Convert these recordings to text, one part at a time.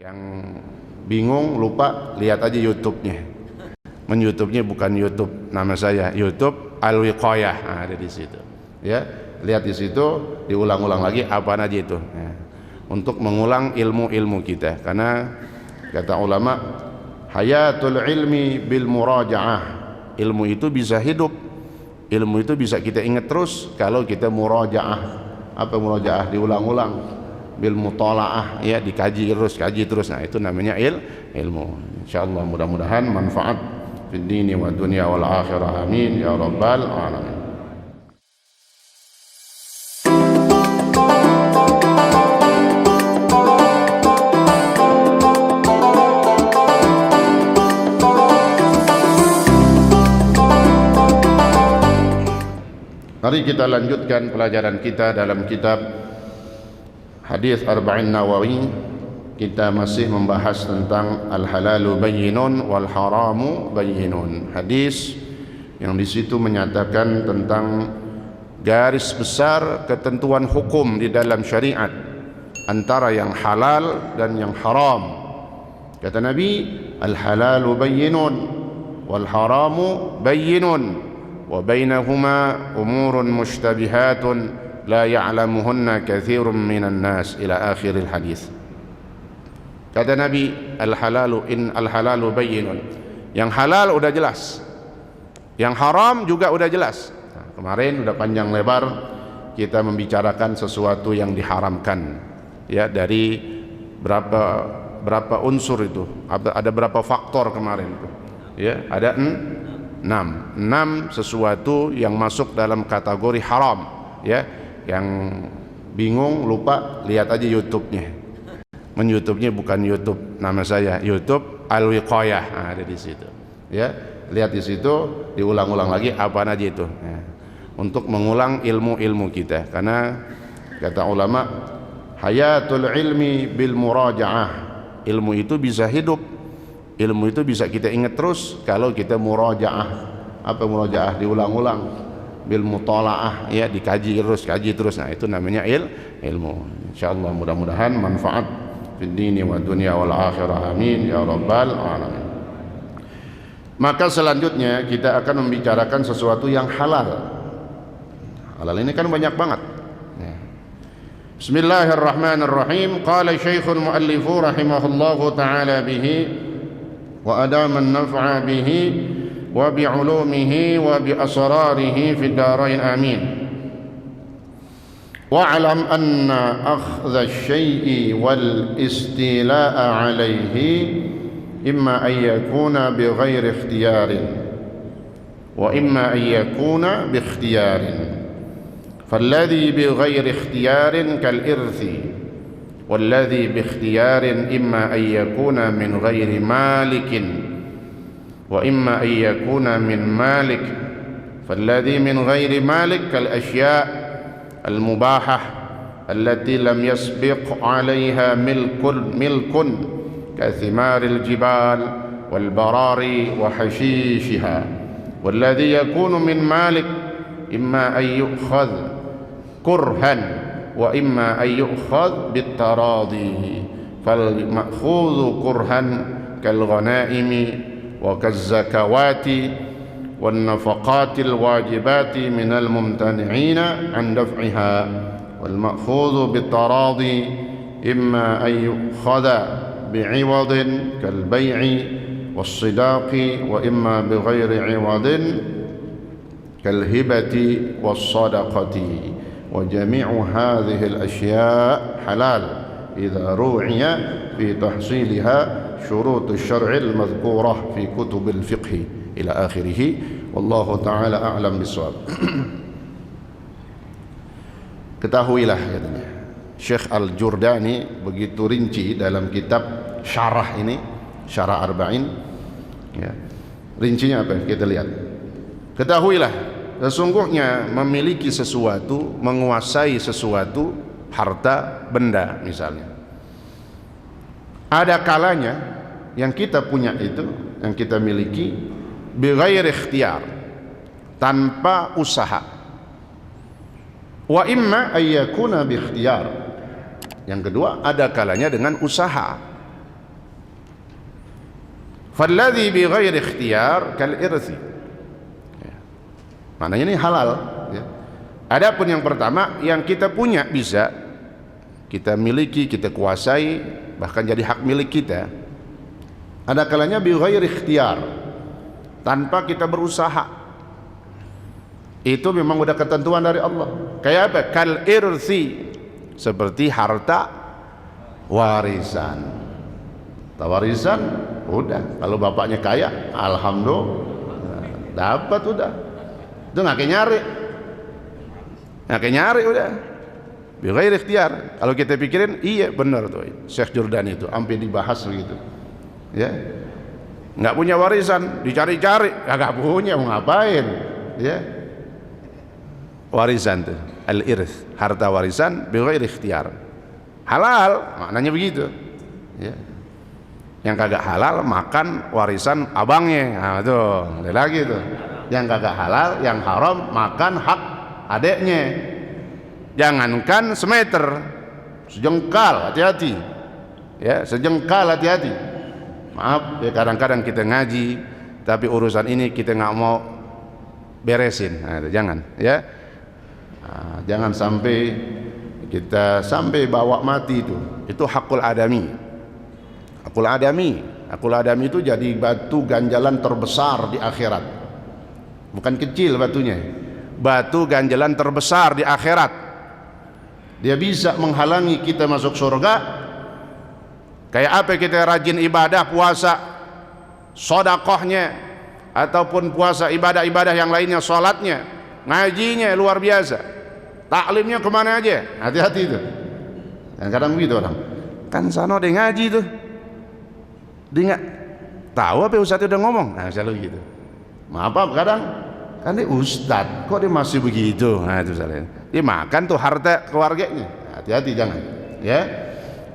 Yang bingung, lupa, lihat aja YouTube-nya. YouTube-nya bukan YouTube nama saya, YouTube Al-Wiqayah. Nah, ada di situ. Ya, lihat di situ, diulang-ulang lagi apa aja itu. Ya. Untuk mengulang ilmu-ilmu kita, karena kata ulama, hayatul ilmi bil muraja'ah. Ilmu itu bisa hidup, ilmu itu bisa kita ingat terus kalau kita muraja'ah. Apa muraja'ah? Diulang-ulang. Bil mutalaah, ya, dikaji terus. Nah, itu namanya ilmu. Insyaallah mudah-mudahan manfaat fid dini wa dunya wal akhirah. Amin ya rabbal alamin. Mari kita lanjutkan pelajaran kita dalam kitab Hadis Arba'in Nawawi. Kita masih membahas tentang al-halalu bayyinun wal haramu bayyinun. Hadis yang di situ menyatakan tentang garis besar ketentuan hukum di dalam syariat antara yang halal dan yang haram. Kata Nabi, al-halalu bayyinun wal haramu bayyinun wa bainahuma umurun mushtabihatun la ya'lamuhunna katsirun minan nas, ila akhiril hadis. Kata Nabi, al-halalu bayyinun. Yang halal udah jelas, yang haram juga udah jelas. Nah, kemarin udah panjang lebar kita membicarakan sesuatu yang diharamkan, ya, dari berapa unsur itu, ada berapa faktor kemarin itu, ya, ada 6 sesuatu yang masuk dalam kategori haram, ya. Yang bingung, lupa, lihat aja YouTube-nya. YouTube-nya bukan YouTube nama saya, YouTube Al-Wiqayah. Nah, ada di situ. Ya, lihat di situ, diulang-ulang lagi apa aja itu. Ya. Untuk mengulang ilmu-ilmu kita, karena kata ulama, hayatul ilmi bil muraja'ah. Ilmu itu bisa hidup, ilmu itu bisa kita ingat terus kalau kita muraja'ah. Apa muraja'ah? Diulang-ulang. Bil mutalaah, ya, dikaji terus. Nah, itu namanya ilmu. Insyaallah mudah-mudahan manfaat fid dini wa dunya wal akhirah. Amin ya rabbal alamin. Maka selanjutnya kita akan membicarakan sesuatu yang halal. Halal ini kan banyak banget. Bismillahirrahmanirrahim. Qala Syekhul Muallifu rahimahullahu taala bihi wa adama an-naf'a bihi wa bi'ulumihi wa bi'asrarihi fid darain amin. Wa'lam anna akhdha asy-syai'i wal istila'a 'alayhi imma an yakuna bighairi ikhtiyarin wa imma an yakuna bi ikhtiyarin. Falladhi bighairi ikhtiyarin kal irthi walladhi bi ikhtiyarin imma an yakuna min ghairi malikin wa imma an yakuna min malik. Falladhi min ghairi malik kal asya' al mubahah allati lam yasbiq 'alayha milkun ka thimaril jibal wal barari wa hashishiha. Walladhi yakunu min malik imma an yu'khadh kurhan wa imma an yu'khadh bit taradi. Fal ma'khudhu kurhan kal ghanaimi وكالزكوات والنفقات الواجبات من الممتنعين عن دفعها. والمأخوذ بالتراضي إما أن يؤخذ بعوض كالبيع والصداق وإما بغير عوض كالهبة والصدقة. وجميع هذه الأشياء حلال إذا روعي في تحصيلها شروط الشرع المذكورة في كتب الفقه إلى آخره. والله تعالى أعلم بالصواب. Ketahuilah, katanya Syekh Al-Jurdani begitu rinci dalam kitab syarah ini, Syarah Arba'in, ya. Rincinya apa? Kita lihat. Ketahuilah, sesungguhnya memiliki sesuatu, menguasai sesuatu, harta, benda misalnya, ada kalanya yang kita punya itu, yang kita miliki, bighairi ikhtiyar, tanpa usaha. Wa imma ayyakuna bi ikhtiyar. Yang kedua, ada kalanya dengan usaha. falladzi bi ghairi ikhtiyar kal irthi. Ya. Maknanya ini halal. Ya. Adapun yang pertama, yang kita punya bisa kita miliki, kita kuasai, bahkan jadi hak milik kita. Ada kalanya bi ghairi ikhtiyar, tanpa kita berusaha. Itu memang udah ketentuan dari Allah. Kayak apa? Kal irthi, seperti harta warisan. Warisan udah, kalau bapaknya kaya, alhamdulillah dapat udah. Itu nggak kayak nyari udah. Bi ghairi ikhtiyar. Kalau kita pikirin, iya benar tuh Syekh Jordan itu sampai dibahas begitu. Ya. Nggak punya warisan, dicari-cari, kagak punya, mau ngapain? Ya. Warisan tuh, al-irth, harta warisan bi ghairi ikhtiyar. Halal, maknanya begitu. Ya. Yang kagak halal makan warisan abangnya. Nah, tuh, ada lagi tuh. Yang kagak halal, yang haram makan hak adeknya. Jangankan semeter, sejengkal, hati-hati. Ya, sejengkal, hati-hati. Maaf, ya kadang-kadang kita ngaji, tapi urusan ini kita nggak mau beresin. Nah, jangan, ya. Nah, jangan sampai kita bawa mati itu hakul adami. Hakul adami itu jadi batu ganjalan terbesar di akhirat. Bukan kecil batunya, batu ganjalan terbesar di akhirat. Dia bisa menghalangi kita masuk surga. Kayak apa kita rajin ibadah, puasa, sodakohnya, ataupun puasa ibadah-ibadah yang lainnya, sholatnya, ngajinya luar biasa, taklimnya kemana aja, hati-hati itu. Dan kadang begitu orang, kan sana dia ngaji tuh, dia nggak tahu apa ustadz udah ngomong. Nah selalu gitu. Maaf kadang kan dia ustadz, kok dia masih begitu. Nah itu misalnya dia makan tuh harta keluarganya. Hati-hati jangan, ya.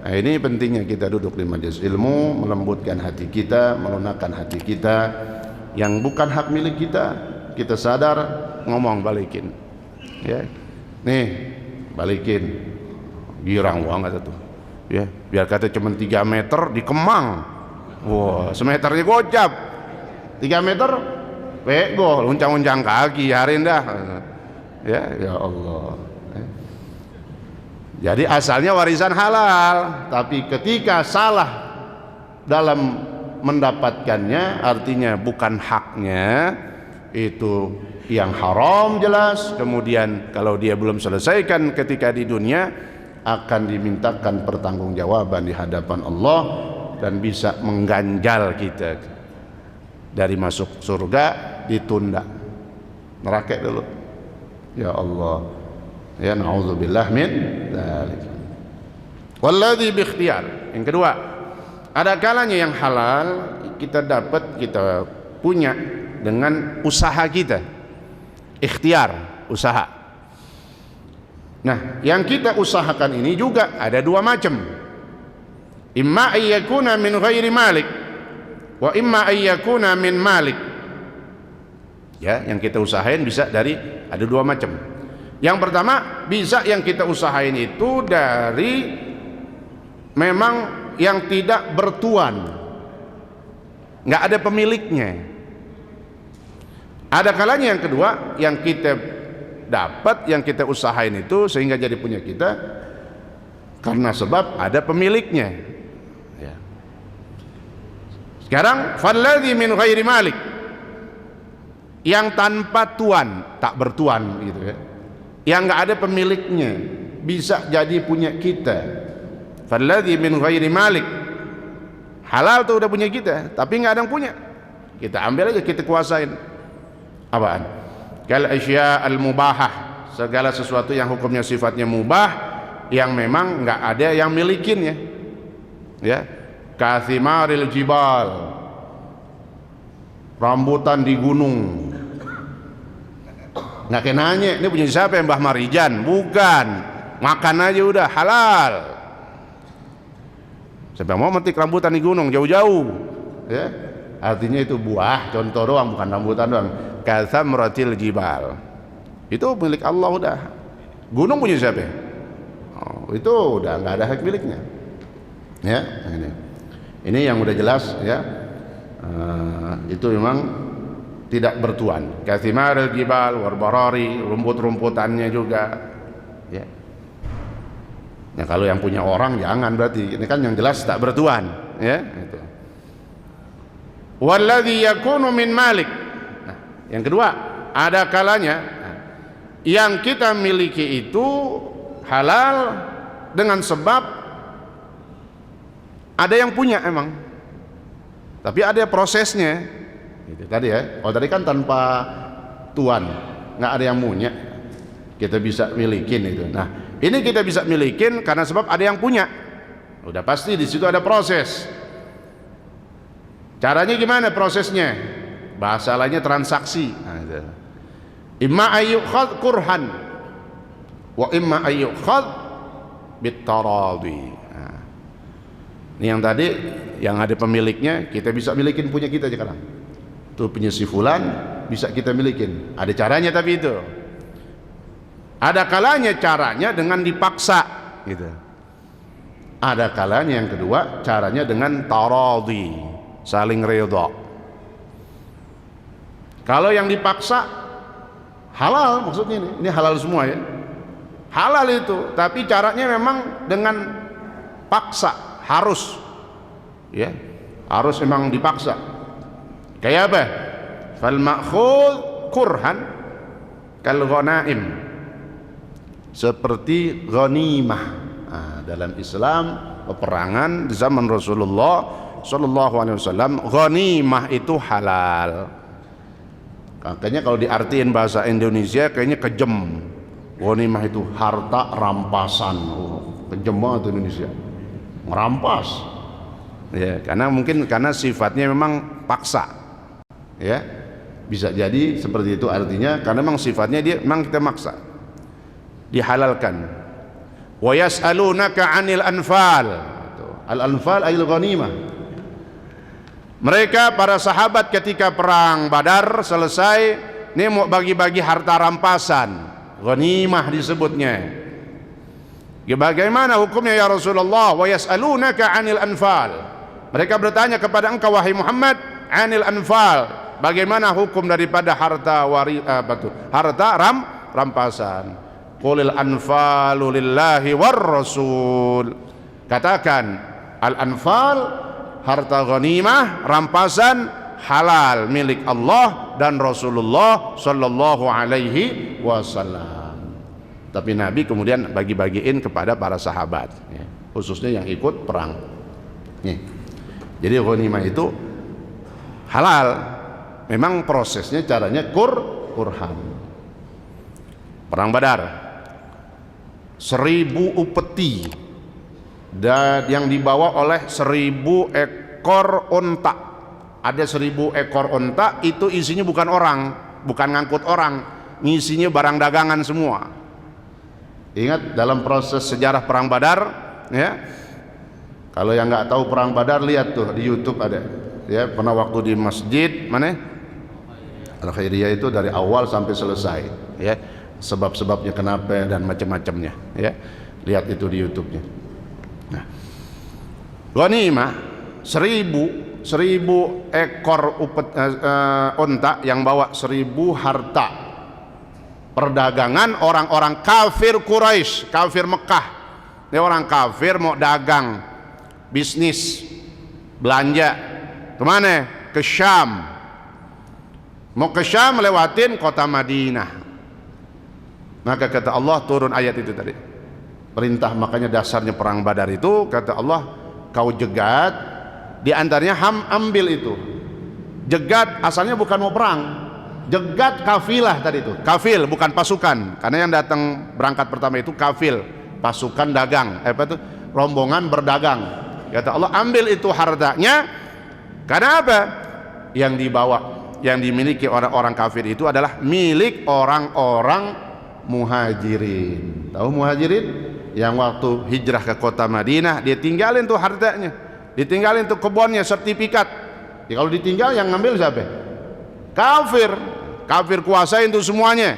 Nah, ini pentingnya kita duduk di majelis ilmu, melembutkan hati kita, melunakkan hati kita. Yang bukan hak milik kita, kita sadar, ngomong balikin, ya. Nih balikin, girang banget tuh, ya. Biar kata cuma 3 meter di Kemang, wah semeternya gocap, 3 meter pego, luncang-luncang kaki, harin dah, ya Allah. Jadi asalnya warisan halal, tapi ketika salah dalam mendapatkannya, artinya bukan haknya, itu yang haram jelas. Kemudian kalau dia belum selesaikan ketika di dunia, akan dimintakan pertanggungjawaban di hadapan Allah dan bisa mengganjal kita dari masuk surga, ditunda neraka dulu. Ya Allah, ya na'udzubillah min dzalik. Walladzi bi ikhtiyar. Yang kedua, ada kalanya yang halal kita dapat, kita punya dengan usaha kita. Ikhtiar, usaha. Nah, yang kita usahakan ini juga ada 2 macam. Imma ayyakuna min ghairi malik wa imma ayyakuna min malik. Ya, yang kita usahain bisa dari ada 2 macam. Yang pertama, bisa yang kita usahain itu dari memang yang tidak bertuan, nggak ada pemiliknya. Ada kalanya yang kedua, yang kita dapat, yang kita usahain itu sehingga jadi punya kita karena sebab ada pemiliknya. Ya. Sekarang, falladzi min ghairi malik, yang tanpa tuan, tak bertuan gitu ya. Yang nggak ada pemiliknya, bisa jadi punya kita. Falladzi min ghairi malik, halal tuh udah punya kita, tapi nggak ada yang punya. Kita ambil aja, kita kuasain. Apaan? Kal asya al mubahah, segala sesuatu yang hukumnya sifatnya mubah, yang memang nggak ada yang milikinnya. Ya, kathimaril jibal, rambutan di gunung. Nggak kena nanya, ini punya siapa yang Mbah Marijan? Bukan, makan aja udah halal. Siapa mau metik rambutan di gunung jauh-jauh, ya? Artinya itu buah, contoh doang, bukan rambutan doang. Kathamratil jibal, itu milik Allah udah. Gunung punya siapa? Oh, itu udah nggak ada hak miliknya. Ya, ini yang udah jelas ya. itu memang tidak bertuan. Kathimaril jibal warbarari, rumput-rumputannya juga ya. Ya kalau yang punya orang jangan, berarti ini kan yang jelas tak bertuan ya itu. Walladzi yakunu min malik. Nah, yang kedua, ada kalanya yang kita miliki itu halal dengan sebab ada yang punya emang, tapi ada prosesnya itu tadi ya. Oh tadi kan tanpa tuan, nggak ada yang punya, kita bisa milikin itu. Nah ini kita bisa milikin karena sebab ada yang punya. Udah pasti di situ ada proses. Caranya gimana prosesnya? Bahasa lainnya transaksi. Nah, itu. Imma ayyukhad kurhan wa imma ayyukhad bitaradi. Nah, ini yang tadi yang ada pemiliknya kita bisa milikin punya kita sekarang. Itu punya si fulan bisa kita milikin. Ada caranya tapi itu. Ada kalanya caranya dengan dipaksa gitu. Ada kalanya yang kedua caranya dengan taradhi, saling redha. Kalau yang dipaksa halal maksudnya ini halal semua ya. Halal itu, tapi caranya memang dengan paksa, harus ya. Harus memang dipaksa. Kayak apa? Fal ma'khudh kurhan kal ghanaim. Seperti ghanimah. Nah, dalam Islam peperangan di zaman Rasulullah Sallallahu Alaihi Wasallam ghanimah itu halal. Makanya kalau diartiin bahasa Indonesia kayaknya kejem. Ghanimah itu harta rampasan. Kejem banget Indonesia. Merampas. Ya, karena sifatnya memang paksa. Ya. Bisa jadi seperti itu artinya karena memang sifatnya dia memang kita maksa. Dihalalkan. Wa yas'alunaka 'anil anfal. Al-anfal ayil ghanimah. Mereka para sahabat ketika perang Badar selesai, ini mau bagi-bagi harta rampasan, ghanimah disebutnya. Ya, bagaimana hukumnya ya Rasulullah? Wa yas'alunaka 'anil anfal. Mereka bertanya kepada engkau wahai Muhammad, 'anil anfal. Bagaimana hukum daripada harta rampasan? Qulil anfalu lillahi war rasul. Katakan al-anfal, harta ghanimah, rampasan halal milik Allah dan Rasulullah sallallahu alaihi wasallam. Tapi Nabi kemudian bagi-bagiin kepada para sahabat ya, khususnya yang ikut perang. Nih. Jadi ghanimah itu halal. Memang prosesnya caranya kurhan. Perang Badar 1000 upeti dan yang dibawa oleh 1000 ekor onta. Ada 1000 ekor onta, itu isinya bukan orang, bukan ngangkut orang, ngisinya barang dagangan semua. Ingat dalam proses sejarah perang Badar ya. Kalau yang nggak tahu perang Badar lihat tuh di YouTube ada. Ya, pernah waktu di masjid mana? Al-Khairiyah itu dari awal sampai selesai ya. Sebab-sebabnya kenapa dan macam-macamnya ya, lihat itu di YouTube-nya. Nah, ghanimah 1000 ekor onta yang bawa 1000 harta perdagangan orang-orang kafir Quraisy, kafir Mekah. Ini orang kafir mau dagang, bisnis, belanja kemana? Ke Syam. Mau ke Syam lewatin kota Madinah. Maka kata Allah turun ayat itu tadi. Perintah, makanya dasarnya perang Badar itu kata Allah, kau jegat, di antaranya ambil itu. Jegat asalnya bukan mau perang. Jegat kafilah tadi itu. Kafil bukan pasukan. Karena yang datang berangkat pertama itu kafil, pasukan dagang. Apa itu? Rombongan berdagang. Kata Allah, ambil itu hartanya. Karena apa? Yang dibawa, yang dimiliki orang-orang kafir itu adalah milik orang-orang muhajirin. Tahu muhajirin? Yang waktu hijrah ke kota Madinah dia tinggalin tuh hartanya, ditinggalin tuh kebunnya, sertifikat ya. Kalau ditinggal yang ngambil siapa? Kafir kuasain tuh semuanya.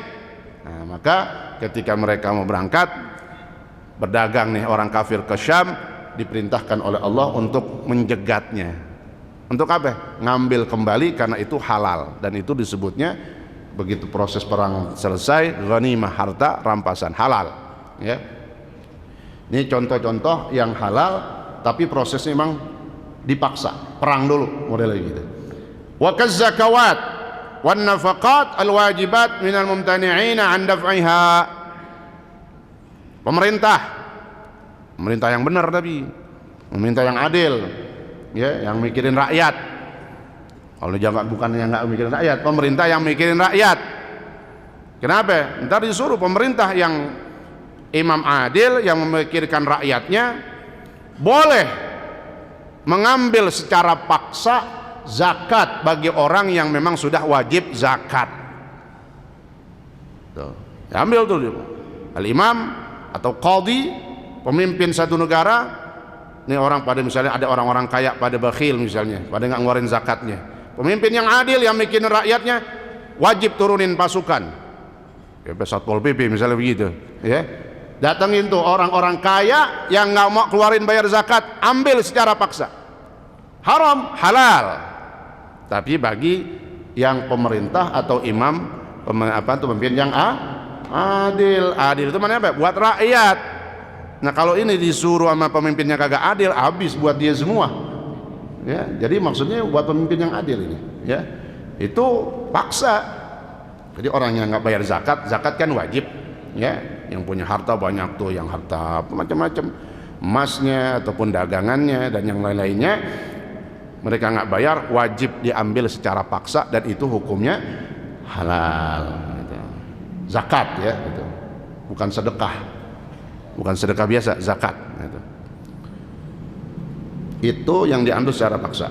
Nah, maka ketika mereka mau berangkat berdagang nih orang kafir ke Syam, diperintahkan oleh Allah untuk menjegatnya, Untuk apa? Ngambil kembali, karena itu halal, dan itu disebutnya begitu proses perang selesai, ghanimah, harta rampasan, halal. Ya. Ini contoh-contoh yang halal tapi prosesnya memang dipaksa, perang dulu modelnya gitu. Wa kazzakawat wan nafaqat alwajibat minal mumtani'ina 'an daf'iha. Pemerintah yang benar, tapi pemerintah yang adil, ya, yang mikirin rakyat. Kalau jangan, bukan yang nggak mikirin rakyat, pemerintah yang mikirin rakyat. Kenapa? Ntar disuruh pemerintah yang imam adil, yang memikirkan rakyatnya, boleh mengambil secara paksa zakat bagi orang yang memang sudah wajib zakat. Tuh, ambil tuh al-imam atau qadhi, pemimpin satu negara. Ini orang pada, misalnya ada orang-orang kaya pada bakhil misalnya, pada nggak ngeluarin zakatnya. Pemimpin yang adil yang mikirin rakyatnya wajib turunin pasukan, ya, Satpol PP misalnya begitu, ya. Datangin tuh orang-orang kaya yang nggak mau keluarin bayar zakat, ambil secara paksa. Haram, halal. Tapi bagi yang pemerintah atau imam, pemimpin yang adil. Adil itu mana apa? Buat rakyat. Nah, kalau ini disuruh sama pemimpinnya kagak adil, habis buat dia semua. Ya, jadi maksudnya buat pemimpin yang adil ini, ya, itu paksa. Jadi orang yang nggak bayar zakat, zakat kan wajib, ya. Yang punya harta banyak tuh, yang harta macam-macam, emasnya ataupun dagangannya dan yang lain-lainnya, mereka nggak bayar, wajib diambil secara paksa, dan itu hukumnya halal. Gitu. Zakat, ya, gitu. Bukan sedekah biasa, zakat. Gitu. Itu yang diambil secara paksa.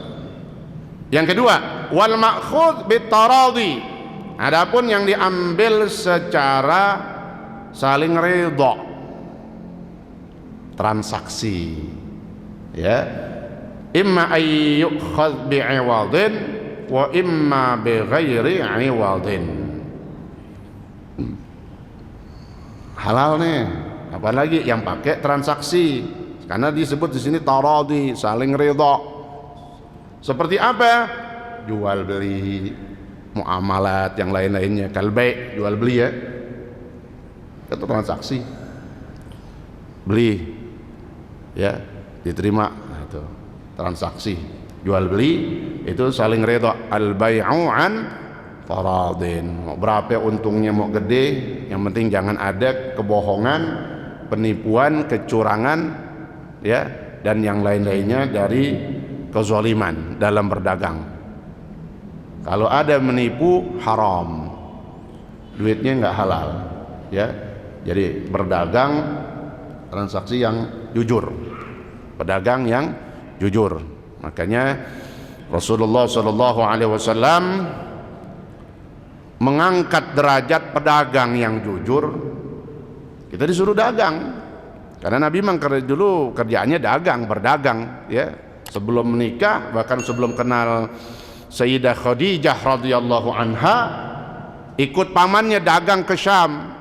Yang kedua, wal ma'khudh bitaradi. Adapun yang diambil secara saling ridha, transaksi, ya, imma ay yu'khadh bi'iwadin wa imma bighairi 'iwadin. Halal nih, apalagi yang pakai transaksi, karena disebut di sini taradi, saling ridha. Seperti apa? Jual beli, muamalat yang lain-lainnya, kalbai, jual beli, ya. Itu transaksi. Beli, ya, diterima, nah, itu transaksi. Jual beli itu saling ridha. Al bai'u an taradin. Berapa untungnya mau gede, yang penting jangan ada kebohongan, penipuan, kecurangan, ya, dan yang lain-lainnya dari kezaliman dalam berdagang. Kalau ada menipu, haram, duitnya nggak halal, ya. Jadi berdagang, transaksi yang jujur, pedagang yang jujur. Makanya Rasulullah SAW mengangkat derajat pedagang yang jujur. Kita disuruh dagang, karena Nabi memang dulu kerjaannya dagang, berdagang, ya. Sebelum menikah, bahkan sebelum kenal Sayyidah Khadijah radhiyallahu anha, ikut pamannya dagang ke Syam,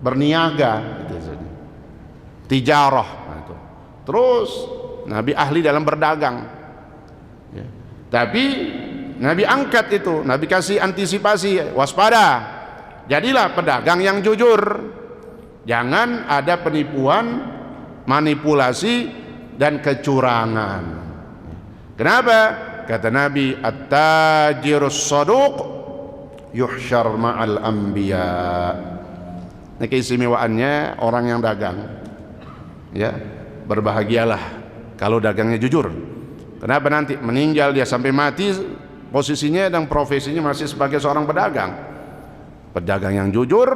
berniaga, tijarah. Nah, itu. Terus Nabi ahli dalam berdagang, ya. Tapi Nabi angkat itu, Nabi kasih antisipasi, waspada, jadilah pedagang yang jujur, jangan ada penipuan, manipulasi dan kecurangan. Kenapa? Kata Nabi, at-tajirus saduq yuhsyar ma'al anbiya. Ini keistimewaannya orang yang dagang, ya, berbahagialah kalau dagangnya jujur. Kenapa? Nanti meninggal dia sampai mati, posisinya dan profesinya masih sebagai seorang pedagang. Pedagang yang jujur,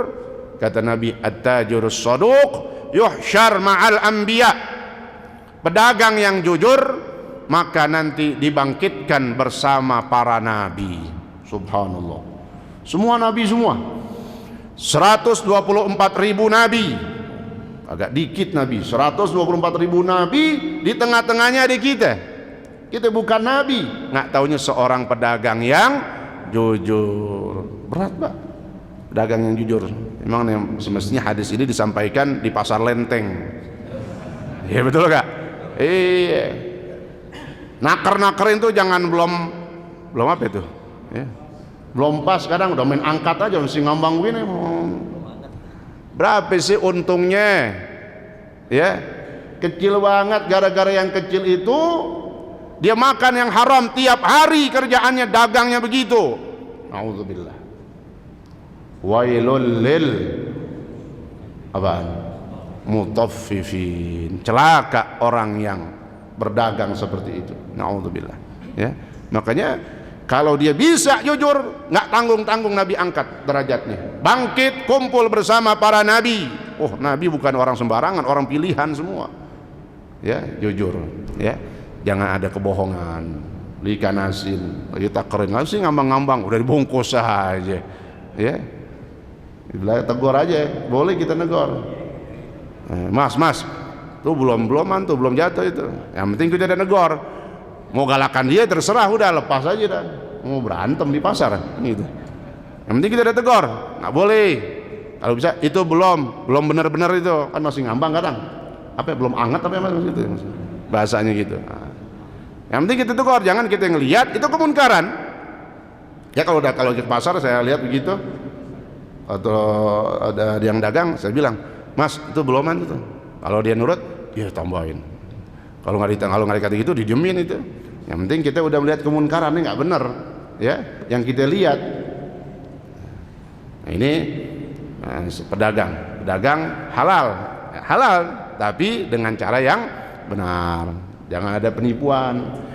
kata Nabi, at-tajirus saduq yuhsyar ma'al anbiya. Pedagang yang jujur maka nanti dibangkitkan bersama para nabi. Subhanallah, semua nabi, semua 124.000 nabi, agak dikit nabi, 124.000 nabi, di tengah-tengahnya ada kita. Kita bukan nabi, nggak taunya seorang pedagang yang jujur. Berat, Pak, pedagang yang jujur. Memang semestinya hadis ini disampaikan di pasar Lenteng, ya, betul gak? Iya. Naker-nakerin tuh jangan belum apa itu ya, belum pas, kadang udah main angkat aja mesti ngambang gini. Berapa sih untungnya ya, kecil banget. Gara-gara yang kecil itu dia makan yang haram tiap hari, kerjaannya dagangnya begitu. Nauzubillah. Wailul lil apaan? Mutaffifin. Celaka orang yang berdagang seperti itu. Nauzubillah. Ya, makanya kalau dia bisa jujur, nggak tanggung-tanggung Nabi angkat derajatnya. Bangkit, kumpul bersama para nabi. Oh, nabi bukan orang sembarangan, orang pilihan semua. Ya, jujur. Ya, jangan ada kebohongan. Likan asin, kita keren nggak sih ngambang-ngambang, udah dibungkus saja. Ya, bila tegur aja, boleh kita negor. Mas, tuh belum jatuh itu. Yang penting kita ada negor. Mau galakan dia terserah, udah lepas aja dah. Mau berantem di pasar gitu. Yang penting kita ada tegur, nggak boleh. Kalau bisa itu belum benar-benar itu kan masih ngambang kadang. Apa belum anget apa mas itu bahasanya gitu. Nah, yang penting kita tegur, jangan kita ngelihat itu kemunkaran. Ya kalau ke pasar saya lihat begitu atau ada yang dagang, saya bilang, Mas itu beloman itu. Kalau dia nurut, ya tambahin. Kalau nggak dikata gitu, didiemin itu. Yang penting kita udah melihat kemunkaran ini nggak benar, ya. Yang kita lihat, nah, ini pedagang halal, tapi dengan cara yang benar. Jangan ada penipuan.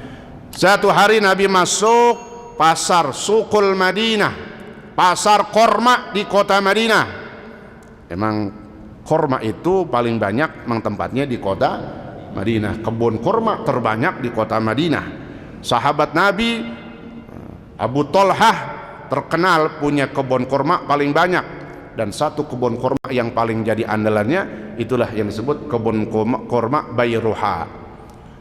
Satu hari Nabi masuk pasar Suqul Madinah, pasar korma di kota Madinah. Emang korma itu paling banyak memang tempatnya di kota Madinah. Kebun kurma terbanyak di kota Madinah. Sahabat Nabi Abu Thalhah terkenal punya kebun kurma paling banyak, dan satu kebun kurma yang paling jadi andalannya itulah yang disebut kebun kurma Bayruha,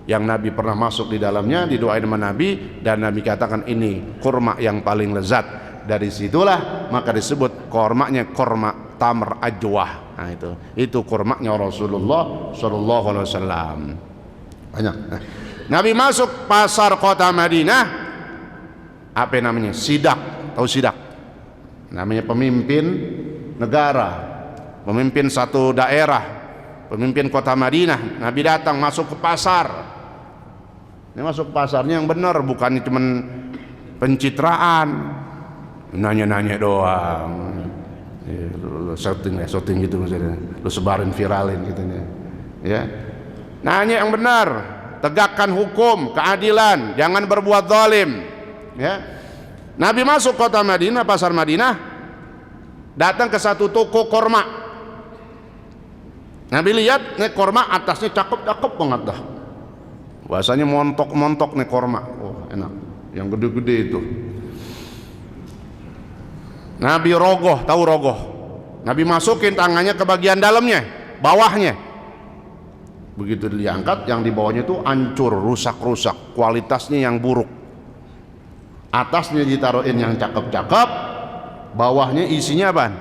yang Nabi pernah masuk di dalamnya, didoain sama Nabi, dan Nabi katakan ini kurma yang paling lezat. Dari situlah maka disebut kurmanya kurma tamr ajwah. Nah, itu kurmanya Rasulullah sallallahu alaihi wasallam. Banyak. Nabi masuk pasar kota Madinah, apa namanya? Sidak. Tahu sidak? Namanya pemimpin negara, pemimpin satu daerah, pemimpin kota Madinah. Nabi datang masuk ke pasar. Ini masuk ke pasarnya yang benar, bukan cuma pencitraan, nanya-nanya doang. Lu shooting gitu misalnya, lu sebarin, viralin gitu ya. Nanya yang benar, tegakkan hukum, keadilan, jangan berbuat zalim, ya. Nabi masuk kota Madinah, pasar Madinah, datang ke satu toko korma. Nabi lihat nih korma atasnya cakep banget dah. Bahasanya montok nih korma. Oh, enak. Yang gede-gede itu. Nabi rogoh, tahu rogoh? Nabi masukin tangannya ke bagian dalamnya, bawahnya. Begitu diangkat, yang di bawahnya itu hancur, rusak, kualitasnya yang buruk. Atasnya ditaruhin yang cakep-cakep, bawahnya isinya apa?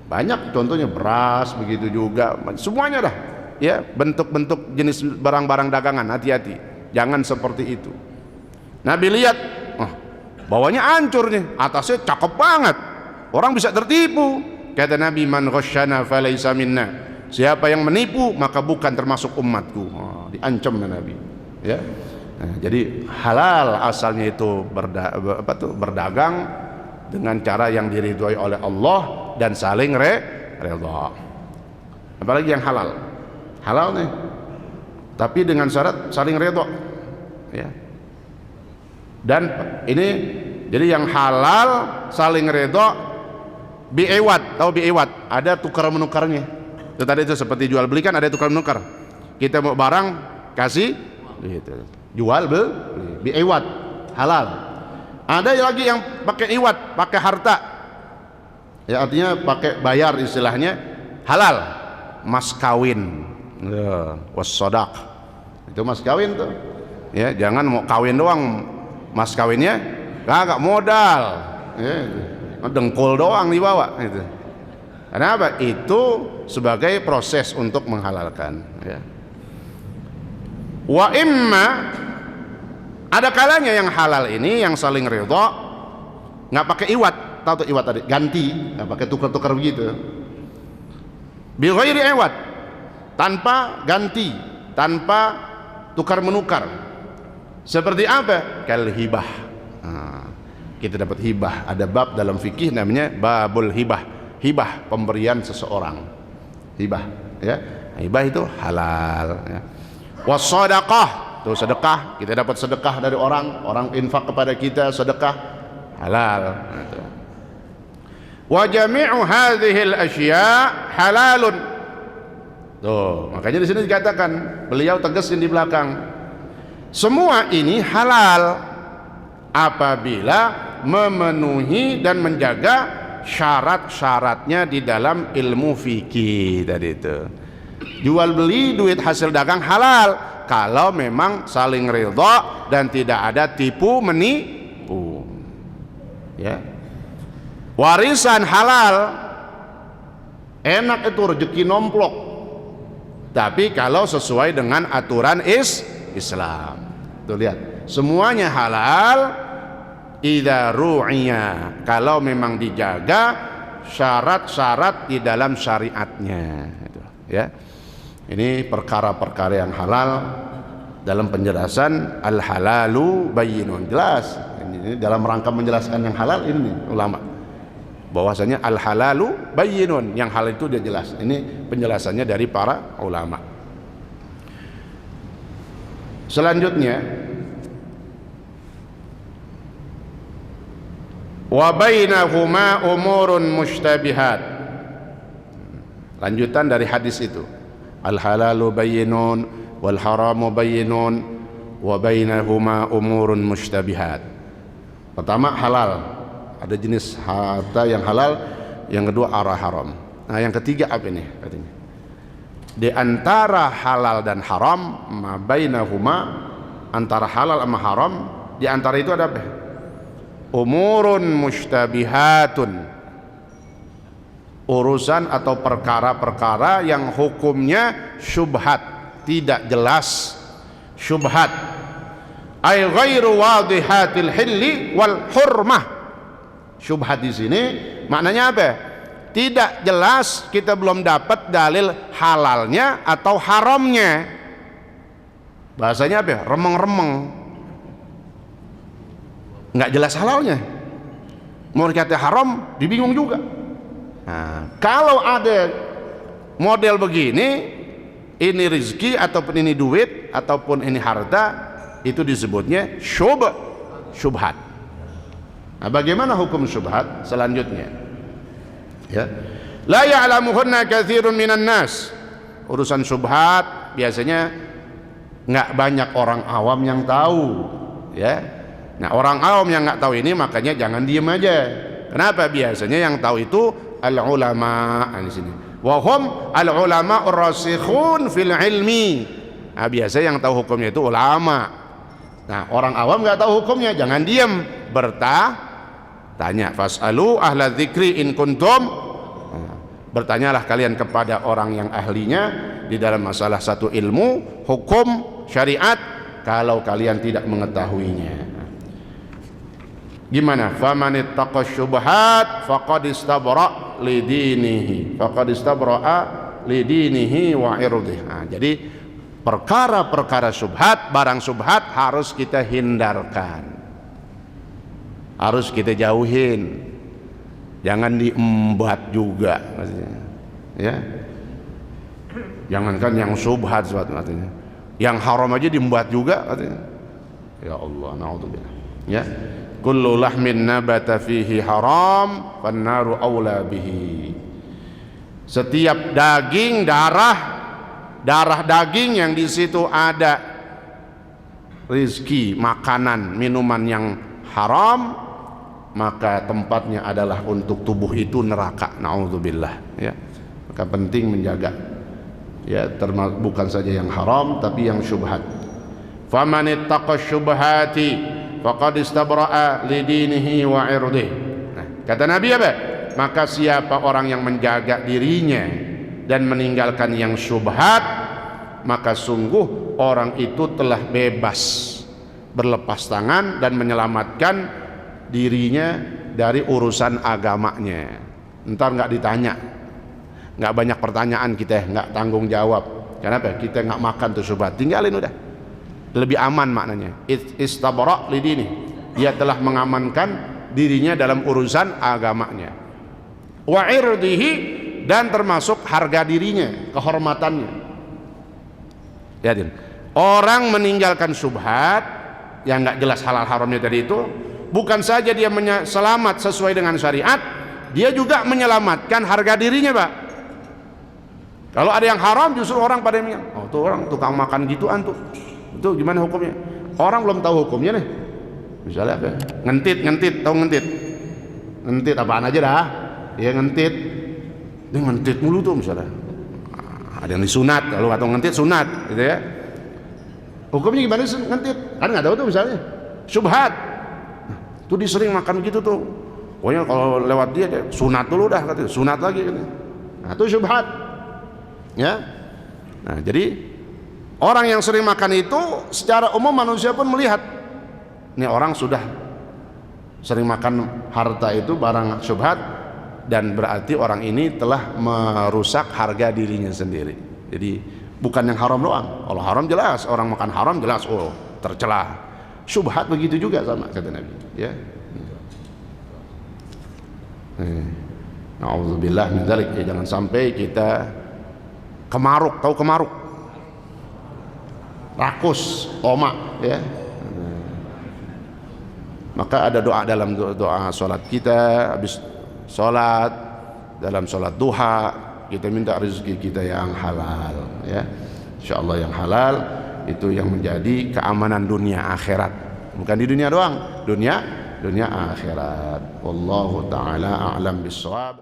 Banyak, contohnya beras, begitu juga, semuanya dah. Ya, bentuk-bentuk jenis barang-barang dagangan, hati-hati, jangan seperti itu. Nabi lihat, bawahnya hancur nih, atasnya cakep banget, orang bisa tertipu. Kata Nabi, man ghasyana falaysa minna. Siapa yang menipu maka bukan termasuk umatku. Diancam Nabi. Ya. Nah, jadi halal asalnya itu berdagang dengan cara yang diridhoi oleh Allah dan saling redha. Apalagi yang halal nih, tapi dengan syarat saling redha. Ya. Dan ini jadi yang halal saling redha, bi'iwad, tahu bi'iwad? Ada tukar menukarnya. Itu tadi itu seperti jual beli kan ada tukar menukar. Kita mau barang kasih gitu. Jual beli bi'iwad, halal. Ada lagi yang pakai iwad, pakai harta. Ya artinya pakai bayar istilahnya, halal. Mas kawin. Wassadaq. Itu mas kawin tuh. Ya, jangan mau kawin doang. Mas kawinnya kagak modal. Ya, dengkul doang dibawa gitu. Kenapa? Itu sebagai proses untuk menghalalkan, ya. Wa imma Ada kalanya yang halal ini yang saling ridha nggak pakai iwat, tahu tuh iwat tadi, ganti, nggak pakai tukar-tukar begitu. Bi ghairi iwat, tanpa ganti, tanpa tukar menukar. Seperti apa? Kal hibah. Kita dapat hibah, ada bab dalam fikih namanya babul hibah. Hibah, pemberian seseorang. Hibah, ya. Hibah itu halal, ya. Wassadaqah, itu sedekah, kita dapat sedekah dari orang infak kepada kita, sedekah halal. Wa jami'u hadhihi al-asya' halalun. Tuh, makanya di sini dikatakan, beliau tegasin di belakang, semua ini halal apabila memenuhi dan menjaga syarat-syaratnya di dalam ilmu fikih tadi itu. Jual beli duit hasil dagang halal kalau memang saling ridha dan tidak ada tipu menipu, ya. Warisan halal, enak itu rezeki nomplok, tapi kalau sesuai dengan aturan Islam. Tuh lihat, semuanya halal idza ru'iya, kalau memang dijaga syarat-syarat di dalam syariatnya, gitu, ya. Ini perkara-perkara yang halal dalam penjelasan al-halalu bayyinun, jelas. Ini dalam rangka menjelaskan yang halal ini ulama, bahwasanya al-halalu bayyinun, yang halal itu dia jelas. Ini penjelasannya dari para ulama. Selanjutnya, wa bainahuma umurun mushtabihat, lanjutan dari hadis itu, al halalu bayyinun wal haramu bayyinun wa bainahuma umurun mushtabihat. Pertama halal, ada jenis harta yang halal, yang kedua arah haram. Nah, yang ketiga apa ini katanya? Di antara halal dan haram, ma bainahuma, antara halal sama haram, di antara itu ada apa? Umurun mushtabihatun, urusan atau perkara-perkara yang hukumnya syubhat, tidak jelas, syubhat. Ay ghairu wadihatil hilli wal hurmah. Syubhat di sini maknanya apa? Tidak jelas, kita belum dapat dalil halalnya atau haramnya. Bahasanya apa? Remeng-remeng, nggak jelas halalnya. Mau dikata haram, dibingung juga. Nah, kalau ada model begini, ini rezeki ataupun ini duit ataupun ini harta, itu disebutnya syubhat. Nah, bagaimana hukum syubhat selanjutnya? Ya, la ya'lamuhunna katsirun minan nas. Urusan syubhat biasanya nggak banyak orang awam yang tahu, ya. Nah, orang awam yang nggak tahu ini makanya jangan diem aja. Kenapa? Biasanya yang tahu itu al ulama di sini. Wa hum al ulama ar-rasikhun fil ilmi. Nah, biasa yang tahu hukumnya itu ulama. Nah, orang awam nggak tahu hukumnya, jangan diem, bertanya. Fas'alu ahla dzikri in kuntum. Bertanyalah kalian kepada orang yang ahlinya di dalam masalah satu ilmu, hukum, syariat, kalau kalian tidak mengetahuinya. Gimana? Faman ittaqa syubhat faqad istabra li dinihi, faqad istabra'a li dinihi wa irdihi. Nah, jadi perkara-perkara syubhat, barang syubhat harus kita hindarkan, harus kita jauhin, jangan diembat juga maksudnya, ya. Jangankan yang syubhat artinya, yang haram aja diembat juga artinya. Ya Allah, naudzubillah, ya. Kullu lahmin nabata fihi haram fannaru aula bihi. Setiap daging, darah daging yang di situ ada rizki, makanan, minuman yang haram, maka tempatnya adalah untuk tubuh itu neraka. Naudzubillah, ya. Maka penting menjaga, ya, bukan saja yang haram tapi yang syubhat. Faman ittaqa syubhati faqad istabra'a li dinihi wa irdihi. Nah, kata Nabi apa? Maka siapa orang yang menjaga dirinya dan meninggalkan yang syubhat, maka sungguh orang itu telah bebas berlepas tangan dan menyelamatkan dirinya dari urusan agamanya. Ntar nggak ditanya, nggak banyak pertanyaan kita, nggak tanggung jawab. Kenapa? Kita nggak makan tuh syubhat, tinggalin udah. Lebih aman maknanya. Istabara lidini, dia telah mengamankan dirinya dalam urusan agamanya. Wa irdihi, dan termasuk harga dirinya, kehormatannya. Lihatin, orang meninggalkan syubhat yang nggak jelas halal haramnya tadi itu, bukan saja dia selamat sesuai dengan syariat, dia juga menyelamatkan harga dirinya, Pak. Kalau ada yang haram, justru orang pada yang oh tuh orang tukang makan gituan tuh, itu gimana hukumnya? Orang belum tahu hukumnya nih. Misalnya apa? Ngentit, tahu ngentit? Ngentit apaan aja dah? Ya ngentit, dia ngentit mulu tuh misalnya. Ada yang disunat, kalau nggak tahu ngentit sunat, gitu ya. Hukumnya gimana sih ngentit? Kan nggak tahu tuh misalnya. Syubhat. Tuh dia sering makan gitu tuh. Pokoknya kalau lewat dia sunat dulu dah, katanya. Sunat lagi. Katanya. Nah itu syubhat. Ya. Nah jadi orang yang sering makan itu secara umum manusia pun melihat. Ini orang sudah sering makan harta itu barang syubhat, dan berarti orang ini telah merusak harga dirinya sendiri. Jadi bukan yang haram doang. Kalau haram jelas, orang makan haram jelas, oh tercela. Syubhat begitu juga sama, kata Nabi. Ya. Na'udzubillah min dzalik. Ya, jangan sampai kita kemaruk, tahu kemaruk? Rakus, tomak, ya. Maka ada doa dalam doa sholat kita, habis sholat, dalam sholat duha, kita minta rezeki kita yang halal, ya. Insyaallah yang halal itu yang menjadi keamanan dunia akhirat, bukan di dunia doang, dunia akhirat. Wallahu taala a'lam bissawab.